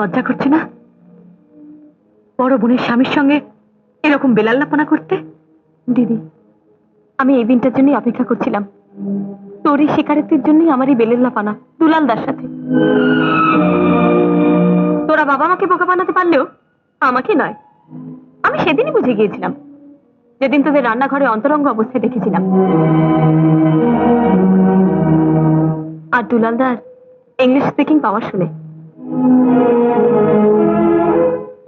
লজ্জা করছে না বড় বোনের স্বামীর সঙ্গে এরকম বেলাল্লাপনা করতে? দিদি, আমি এই দিনটার জন্যই অপেক্ষা করছিলাম। তোর এই শিকারিত্বের জন্যই আমার এই বেলাল্লাপনা দুলালদার সাথে। তোরা বাবা মাকে বোকা বানাতে পারলেও আমাকে নয়। আমি সেদিনই বুঝে গিয়েছিলাম, যেদিন তোদের রান্নাঘরে অন্তরঙ্গ অবস্থায় দেখেছিলাম। আর দুলালদার ইংলিশ স্পিকিং পাওয়ার শুনে।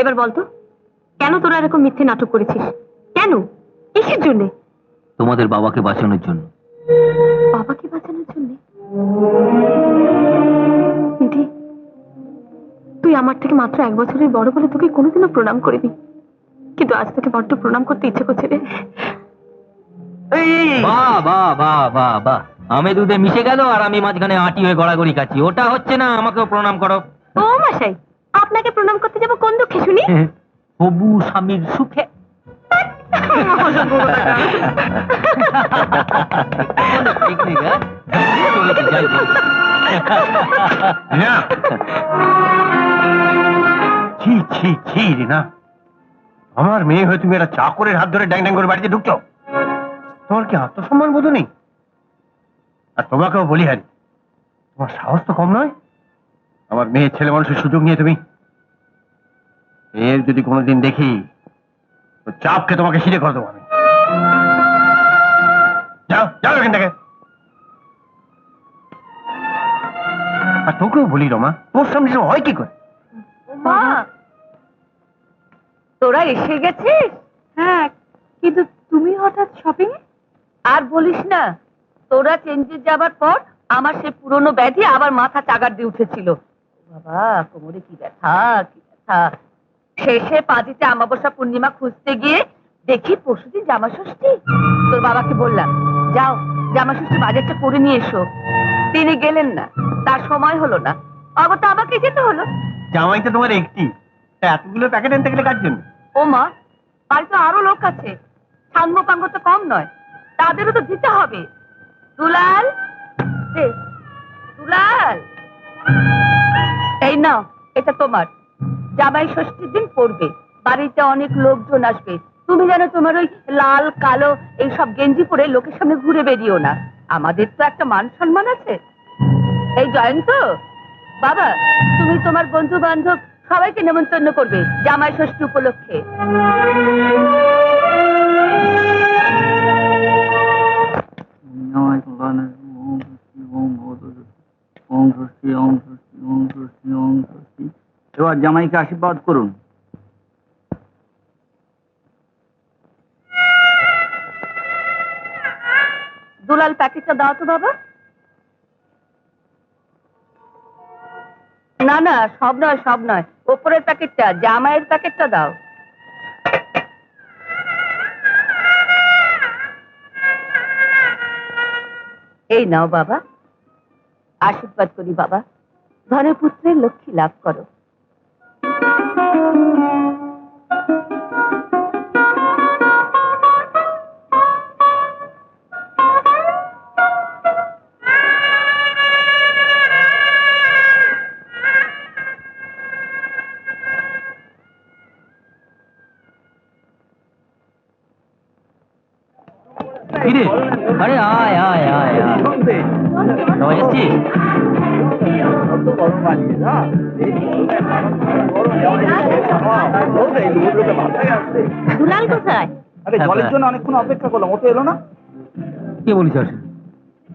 এবার বলতো, কেন তোরা এরকম মিথ্যে নাটক করেছিস? কেন? কিসের জন্য? তোমাদের বাবাকে বাঁচানোর জন্য। বাবাকে বাঁচানোর জন্য? দিদি, তুই আমার থেকে মাত্র 1 বছরের বড় বলে তোকে কোনোদিনও প্রণাম করিনি, কিন্তু আজ তোকে বড্ড প্রণাম করতে ইচ্ছে করছে রে। বাহ বাহ বাহ বাহ বাহ, আমি দুধে মিশে গেল আর আমি মাঝখানে আটি হয়ে গড়াগড়ি খাচ্ছি। ওটা হচ্ছে না, আমাকেও প্রণাম করো। ও মশাই, আপনাকে প্রণাম করতে যাবো কোন দুঃখে শুনি? হবু স্বামীর সুখে। ছি ছি ছি রিনা, আমার মেয়ে হয়ে তুমি একটা চাকরের হাত ধরে ড্যাং ড্যাং করে বাড়িতে ঢুকছো? তোমার কি আত্মসম্মান বোধ নেই? আর তোমাকেও বলি হারি, তোমার সাহস তো কম নয়। আমার মেয়ে ছেলে মানুষের সুযোগ নিয়ে তুমি, এর যদি কোনোদিন দেখি তো চাপকে তোমাকে সিঁড়ে করে দেবো আমি। যাও যাও এখান থেকে। আর তোকেও বলি রমা, তোর সামনে সব হয় কি করে? মা, তোরা এসে গেছিস? হ্যাঁ, কিন্তু তুমি হঠাৎ শপিং এ? আর বলিস না, তোরা চেঞ্জে যাবার পর আমার সে পুরনো ব্যাধি আবার মাথা চাগার দিয়ে উঠেছিল। বাবা, কোমরে কি ব্যথা, কি ব্যথা। শেষে পাজিতে আমাবস্যা পূর্ণিমা খুঁজতে গিয়ে দেখি পরশুদিন জামা ষষ্ঠী। তোর বাবাকে বললাম, যাও জামা ষষ্ঠী বাজারটা করে নিয়ে এসো। তিনি গেলেন না, তার সময় হলো না, অগত্যা আমাকে যেতে হলো। জামাই তো তোমার একটি, এতগুলো প্যাকেট আনতে গেলে কার জন্য? ও মা, বাড়িতে আরো লোক আছে, সাঙ্গ পাঙ্গ তো কম নয়, তাদেরও তো দিতে হবে। দুলাল, দুলাল, এই নাও, এটা তোমার। জামাই ষষ্ঠীর দিন পড়বে, বাড়িতে অনেক লোকজন আসবে। তুমি যেন তোমার ওই লাল কালো এইসব গেঞ্জি পরে লোকের সামনে ঘুরে বেরিও না। আমাদের তো একটা মান সম্মান আছে। এই জয়ন্ত বাবা, তুমি তোমার বন্ধু বান্ধব সবাইকে নেমন্তন্ন করবে জামাই ষষ্ঠী উপলক্ষে। এবার জামাইকে আশীর্বাদ করুন। দুলাল, প্যাকেটটা দাও তো বাবা। না না, সব নয়, সব নয়, ওপরের প্যাকেটটা, জামাইয়ের প্যাকেটটা দাও। এই নাও বাবা, আশীর্বাদ করি বাবা, ধনে পুত্রের লক্ষ্মী লাভ করো। আরে আয় আয় আয় আয়, সবাই এসছিস? দুলাল কোথায়? আরে জলের জন্য অনেকক্ষণ অপেক্ষা করলাম, ও তো এলো না। কে বলিস?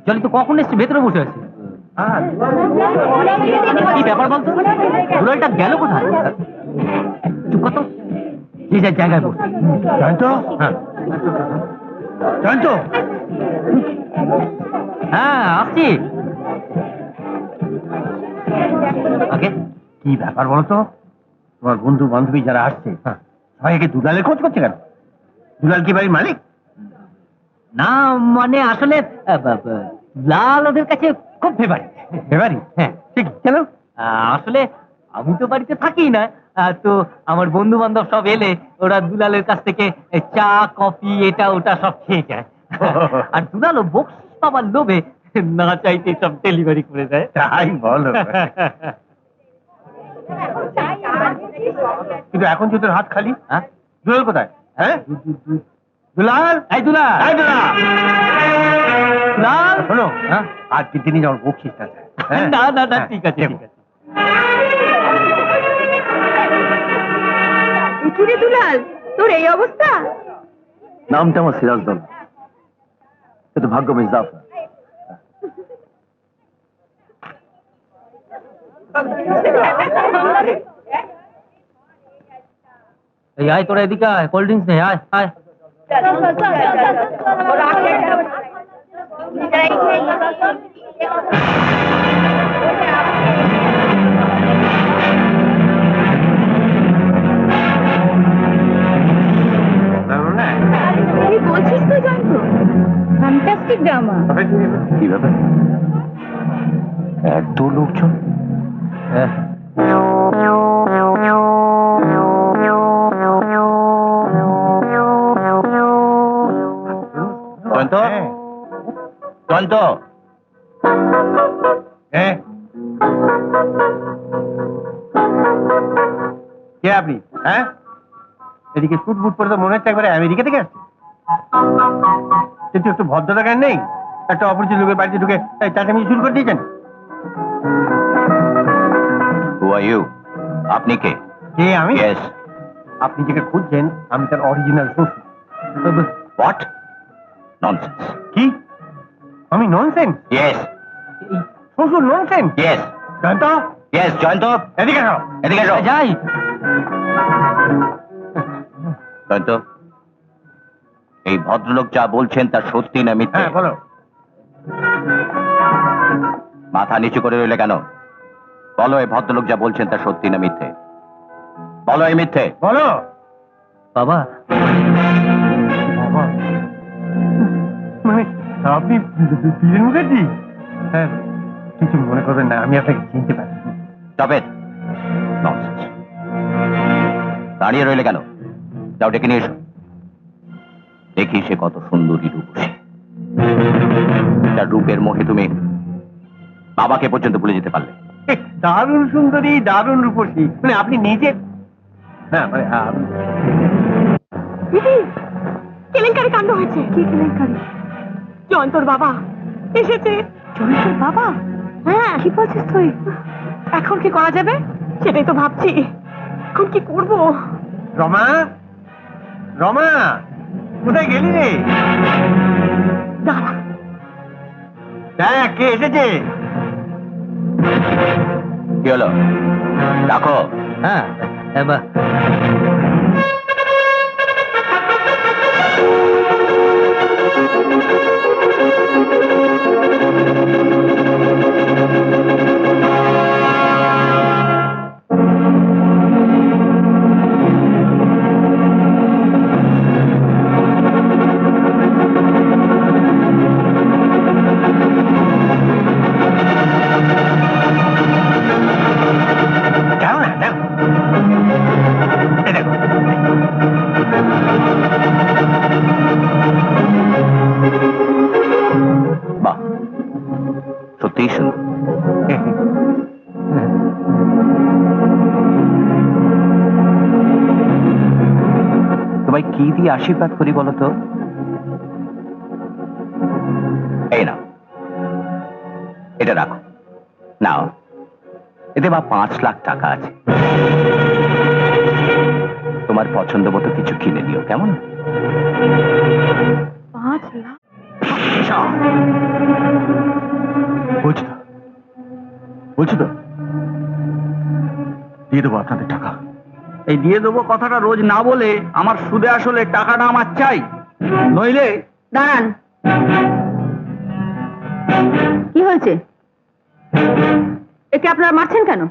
জল তো কখন এসছে, ভেতরে বসে আছে। কি ব্যাপার বলতো, দুলালটা গেল কোথায়? চুপ কত, যে যার জায়গায় বস। জয়ন্ত, হ্যাঁ জয়ন্ত, হ্যাঁ আসছি। ওকে, কি ব্যাপার বলতো? তোমার বন্ধু বান্ধবী যারা আসছে সবাইকে দুলালের খোঁজ করছে কেন? দুলাল কি বাড়ির মালিক? না মানে আসলে লাল ওদের কাছে খুব ফেভারিট। ফেভারিট? হ্যাঁ ঠিক, কেন? আসলে আমি তো বাড়িতে থাকি না, তো আমার বন্ধু বান্ধব সব এলে ওরা দুলালের কাছ থেকে চা কফি এটা ওটা সব খেয়ে যায়। আর দুলালও বকশিস পাবার লোভে না চাইতে সব ডেলিভারি করে দেয়। তাই বলো। কিন্তু এখন যে তোর হাত খালি, হ্যাঁ দুলাল কোথায়? হ্যাঁ দুলাল, এই দুলা, এই দুলাল, দুলাল। শোনো, হ্যাঁ? আজকের দিনই যেমন বকশিসটা চাই। হ্যাঁ? না না না, হ্যাঁ, ঠিক আছে দেখো। ঠিক আছে। কিরে দুলাল, তোর এই অবস্থা? নামটা আমার সিরাজদৌল্লা, কিন্তু ভাগ্য মির্জাফর। এই আয় তোরা এদিকে আয়, কোল্ড ড্রিঙ্কস নে, আয় আয়। কি বলছিস তুই জয়ন্ত? Fantastic drama. কি ব্যাপার, এত লোকজন? হ্যাঁ। জয়ন্ত, জয়ন্ত, হ্যাঁ, কে আপনি? হ্যাঁ, এদিকে সুট বুট পরে তো মনে হচ্ছে একবারে আমেরিকা থেকে আসছে। কিন্তু একটু ভদ্রতা জ্ঞান নেই? একটা অপরিচিত লোকের বাড়িতে ঢুকে চাচামি শুরু করে দিয়েছেন। হু আর ইউ? আপনি কে? কে আমি? ইয়েস। আপনি যাকে খুঁজছেন আমি তার অরিজিনাল শ্বশুর। What nonsense? কি? আমি ননসেন্স? ইয়েস শ্বশুর ননসেন্স? ইয়েস জানতো? ইয়েস। জয়ন্ত, এদিকে আসো। এদিকে এসো। যাই। জয়ন্ত, এই ভদ্রলোক যা বলছেন তা সত্যি না মিথ্যে? হ্যাঁ বলো। মাথা নিচু করে রইলে কেন? বলো, এই ভদ্রলোক যা বলছেন তা সত্যি না মিথ্যে? বলো, এই মিথ্যে? বলো। বাবা, বাবা, মানে আপনি বীরেন মুখার্জি? হ্যাঁ, কিছু মনে করবেন না, আমি আপনাকে চিনতে পারি। তবে ননসেন্স। দাঁড়িয়ে রইলে কেন? যাও ডেকে নিয়ে এসো। দেখি সে কত সুন্দরী রূপসী। তার রূপের মোহে তুমি বাবাকে পর্যন্ত ভুলে যেতে পারলে। দারুণ সুন্দরী, দারুণ রূপসী, মানে আপনি নিজে না, মানে দিদি, কেলেঙ্কারি কাণ্ড হয়েছে। কি কেলেঙ্কারি? জয়ন্তর বাবা এসেছে। জয়ন্তর বাবা? হ্যাঁ। কি বলছিস তুই? এখন কি করা যাবে সেটাই তো ভাবছি। এখন কি করব? রমা, রমা, কোথায় গেলি রে? দাঁড়া। দেখ কে এসেছে। কি হলো? রাখো। হ্যাঁ এবার যাও না, যাও। এই দেখো। বাহ, সত্যিই সুন্দর। তোমায় কি দিয়ে আশীর্বাদ করি বলো তো? এই নাও, এটা রাখো। নাও, এতে বা 5 লাখ টাকা আছে। তোমার পছন্দ মতো কিছু কিনে নিও, কেমন? 5 লাখ? বলছি তো, বলছি তো, দিয়ে দেবো আপনাদের টাকা। এই দিয়ে দেবো কথাটা রোজ না বলে আমার সুদে আসলে টাকাটা আমার চাই, নইলে। দাঁড়ান। কি হয়েছে? একে আপনারা মারছেন কেন?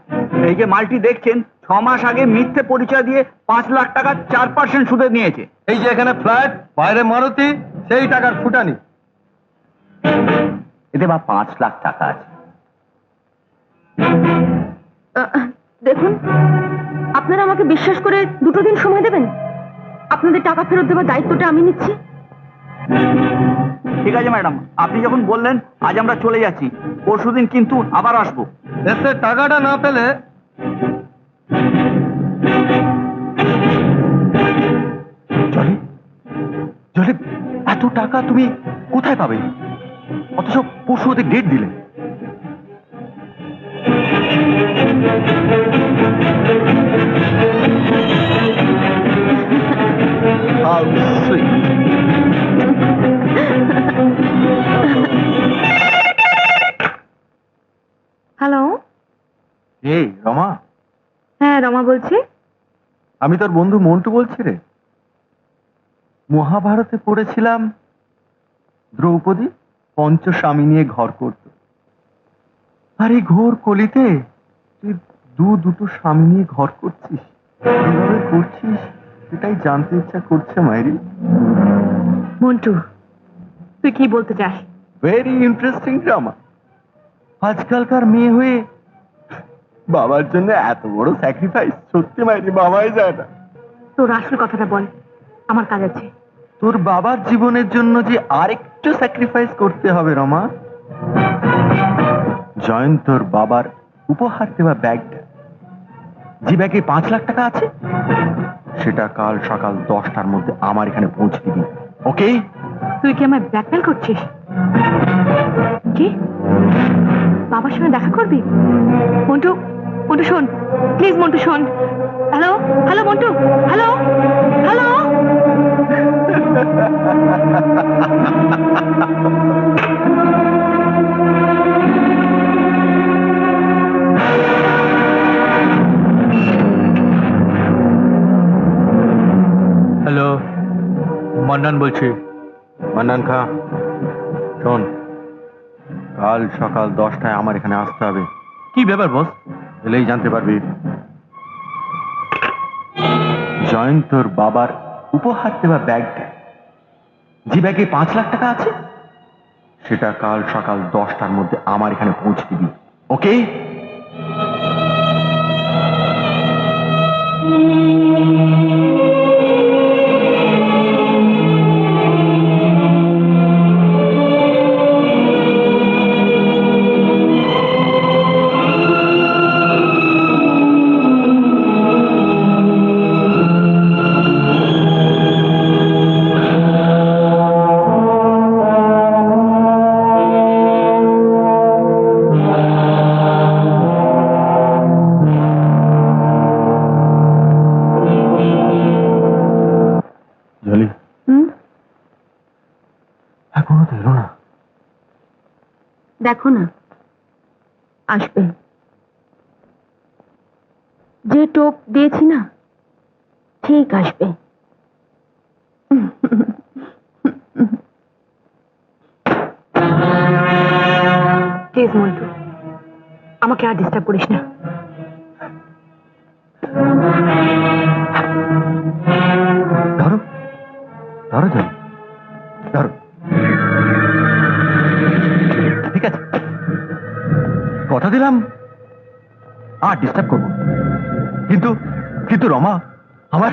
এই যে মালটি দেখছেন 6 মাস আগে মিথ্যে পরিচয় দিয়ে 5 লাখ টাকা 4% সুদে নিয়েছে। এই যে এখানে ফ্ল্যাট, বাইরে মারুতি, সেই টাকার ফুটানি। এতে বা 5 লাখ টাকা আছে। দেখুন, আপনারা আমাকে বিশ্বাস করে 2 দিন সময় দেবেন। আপনাদের টাকা ফেরত দেওয়ার দায়িত্বটা আমি নিচ্ছি। ঠিক আছে ম্যাডাম, আপনি যখন বললেন আজ আমরা চলে যাচ্ছি, পরশুদিন কিন্তু আবার আসবো। এসে টাকাটা না পেলে জলি, জলি, এত টাকা তুমি কোথায় পাবে? অথচ পরশু ওদের ডেট দিলে। How sweet. হ্যালো, এই রমা, হ্যাঁ রমা বলছি। আমি তোর বন্ধু মন্টু বলছি রে। মহাভারতে পড়েছিলাম দ্রৌপদী পঞ্চস্বামী নিয়ে ঘর করত, আর এই ঘোর কলিতে তুই দুটো স্বামী নিয়ে ঘর করছিস। কিভাবে করছিস সেটাই জানতে ইচ্ছা করছে মাইরি। মন্টু, তুই কি বলতে চাস? Very interesting drama. আজকালকার মেয়ে হয়ে বাবার জন্য এত বড় স্যাক্রিফাইস সত্যি মাইরি বাবাই যায় না। তোর আসল কথাটা বল, আমার কাজ আছে। তোর বাবার জীবনের জন্য যে আরেকটু স্যাক্রিফাইস করতে হবে রমা। জয়ন্ত তোর বাবার উপহার দেওয়া ব্যাগটা, যে ব্যাগে 5 লাখ টাকা আছে, সেটা কাল সকাল 10টার মধ্যে আমার এখানে পৌঁছে দিবি, ওকে? তুই কি আমায় ব্ল্যাকমেল করছিস? কি বাবার সঙ্গে দেখা করবি? মন্টু, মন্টু শোন প্লিজ, মন্টু শোন। Hello, hello Montu, hello, hello. Hello, Mannan বলছি। মান্নান খা, শোন, কাল সকাল 10টায় আমার এখানে আসতে হবে। কি ব্যাপার বস? এলেই জানতে পারবি। জয়ন্তর বাবার উপহার দেওয়া ব্যাগটা, যে ব্যাগে 5 লাখ টাকা আছে, সেটা কাল সকাল 10টার মধ্যে আমার এখানে পৌঁছে দিবি, ওকে? জলি, এখনো তো এলো না। দেখো না, আসবে। যে টোপ দিয়েছি না, ঠিক আসবে। প্লিজ মন্টু, আমাকে আর ডিস্টার্ব করিস না। ধরো, ধরো জলি, ধরো। ঠিক আছে, কথা দিলাম আর ডিস্টার্ব করবো। কিন্তু কিন্তু রমা, আমার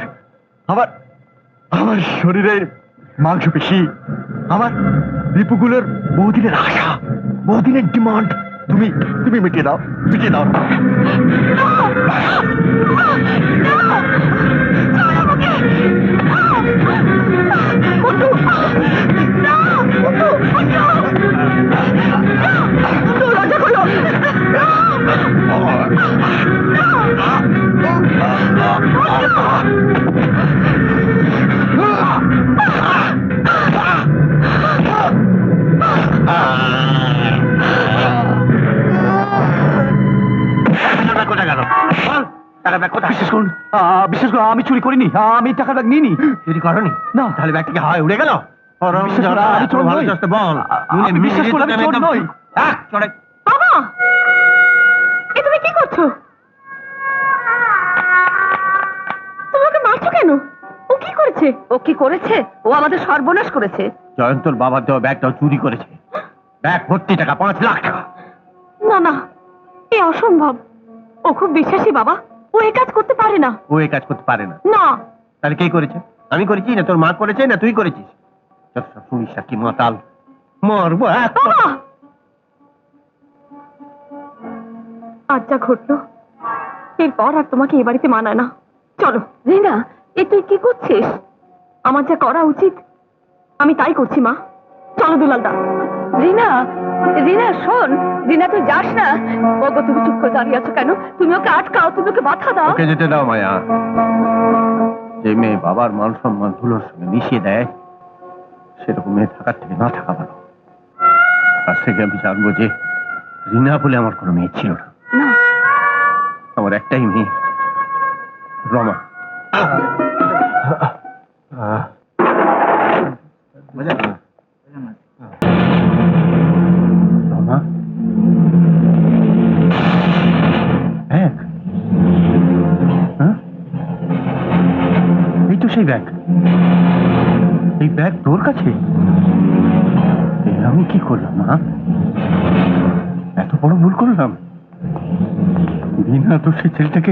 আমার আমার শরীরের মাংসপেশি, আমার রিপুগুলোর বহুদিনের আশা, বহুদিনের ডিমান্ড তুমি তুমি মিটিয়ে দাও, মিটিয়ে দাও। বিশেষ করে আমি চুরি করিনি, আমি টাকা ব্যাগ নিইনি। চুরি করনি? না। তাহলে ব্যাগ থেকে হাওয়ায় উড়ে গেল? বিশ্বাস করো, আমি চোর নই। বল। আমি বিশ্বাস করো, আমি চোর নই। বাবা, এ তুমি কি করছো? তুমি ওকে মারছো কেন? ও কি করেছে? ও কি করেছে? ও আমাদের সর্বনাশ করেছে। জয়ন্তর বাবার দেওয়া ব্যাগটাও চুরি করেছে। ব্যাগ ভর্তি টাকা, 5 লাখ টাকা। না না, এ অসম্ভব। ও খুব বিশ্বাসী বাবা, ও এই কাজ করতে পারে না। ও এই কাজ করতে পারে না? না। তাহলে কে করেছে? আমি করেছি না তোর মা করেছে না তুই করেছিস? যত সব শুনিস কি মাতাল, মরবো। বাবা, আজ যা ঘটলো, এরপর আর তোমাকে এ বাড়িতে মানায় না। চলো। রিনা, এ তুই কি করছিস? আমার যা করা উচিত আমি তাই করছি মা। চলো দুলালদা। রিনা, রিনা শোন। রিনা তুই যাস না। ওগো, তুমি চুপ করে দাঁড়িয়ে আছো কেন? তুমি ওকে আটকাও, তুমি ওকে বাধা দাও। ওকে যেতে দাও মায়া। যে মেয়ে বাবার মান সম্মান ধুলোর সঙ্গে মিশিয়ে দেয়, সেরকম মেয়ে থাকার থেকে না থাকা ভালো। আজ থেকে আমি জানবো যে রিনা বলে আমার কোনো মেয়ে ছিল না। না, আমার একটাই মেয়ে, রমা। রমা, ব্যাগ? হ্যাঁ, এই তো সেই ব্যাগ। এই ব্যাগ তোর কাছে? এ আমি কি করলাম মা? এত বড় ভুল করলাম? বিনা দোষে ছেলেটাকে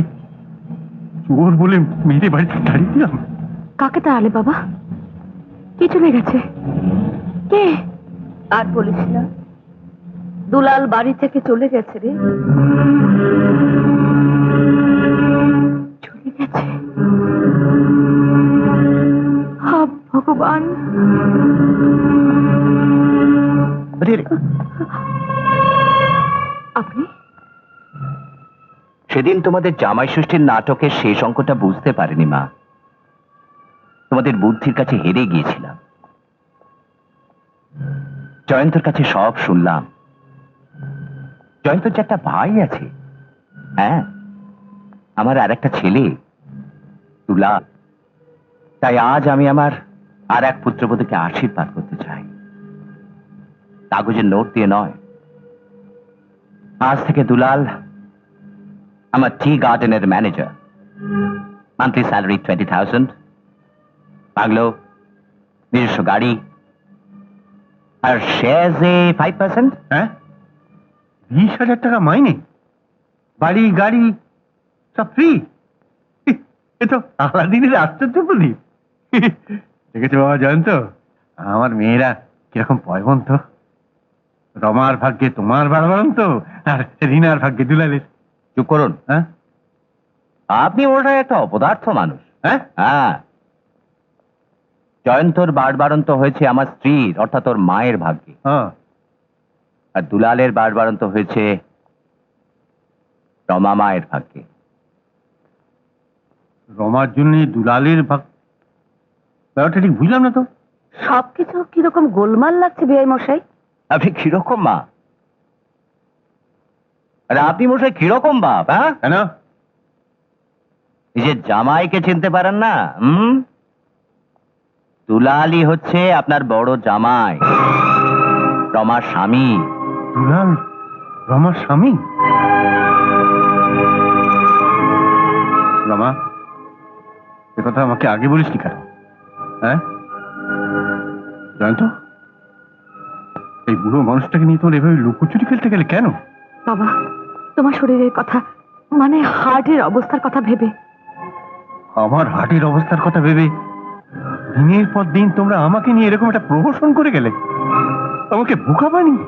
চোর বলে মেরে বাড়িতে তাড়িয়ে দিলাম। কাকে তাড়ালে বাবা? কি চলে গেছে? কে? আর বলিস না, দুলাল বাড়ি থেকে চলে গেছে রে। চলে গেছে? হা ভগবান। আপনি? সেদিন তোমাদের জামাই ষষ্ঠীর নাটকের শেষ অঙ্কটা বুঝতে পারিনি মা। তোমাদের বুদ্ধির কাছে হেরে গিয়েছিলাম। জয়ন্তর কাছে সব শুনলাম। জয়ন্তর যে একটা ভাই আছে, হ্যাঁ, আমার আর একটা ছেলে দুলাল। তাই আজ আমি আমার আর এক পুত্রবধূকে আশীর্বাদ করতে চাই, কাগজের নোট দিয়ে নয়। আজ থেকে দুলাল আমার টি গার্ডেনের ম্যানেজার। মান্থলি স্যালারি 20,000, বাংলো, নিজস্ব গাড়ি, আর শেয়ার্সে 5%। হ্যাঁ, 20,000 টাকা মাইনে, বাড়ি গাড়ি সব ফ্রি। এ তো আলাদিনের আশ্চর্য প্রদীপ। দেখেছো বাবা জয়ন্ত, আমার মেয়েরা কিরকম পয়বন্ত। রমার ভাগ্যে তোমার বাড়বাড়ন্ত, আর রিনার ভাগ্যে দুলালের। চুপ করুন। হ্যাঁ আপনি ওটা একটা অপদার্থ মানুষ। হ্যাঁ, হ্যাঁ, জয়ন্তর বাড়বাড়ন্ত হয়েছে আমার স্ত্রীর অর্থাৎ ওর মায়ের ভাগ্যে, হ্যাঁ। আর দুলালের বাড়বাড়ন্ত হয়েছে রমা মায়ের ভাগ্যে। রমার জন্য দুলালের ভাগ, ব্যাপারটা ঠিক বুঝলাম না তো। সবকিছু কিরকম গোলমাল লাগছে বেআই মশাই। আপনি কিরকম মা? আরে আপনি মশাই কিরকম বাপ? হ্যাঁ, কেন? নিজের জামাইকে চিনতে পারেন না? দুলালই হচ্ছে আপনার বড় জামাই, রমার স্বামী। দুলাল রমার স্বামী? রমা, এ কথা আমাকে আগে বলিস নি কেন? হ্যাঁ জয়ন্ত, এই বুড়ো মানুষটাকে নিয়ে তোর এভাবে লুকোচুরি খেলতে গেলে কেন? বাবা, তোমার শরীরের কথা, মানে হার্টের অবস্থার কথা ভেবে। আমার হার্টের অবস্থার কথা ভেবে দিনের পর দিন তোমরা আমাকে নিয়ে এরকম একটা প্রহসন করে গেলে, আমাকে বোকা বানিয়ে।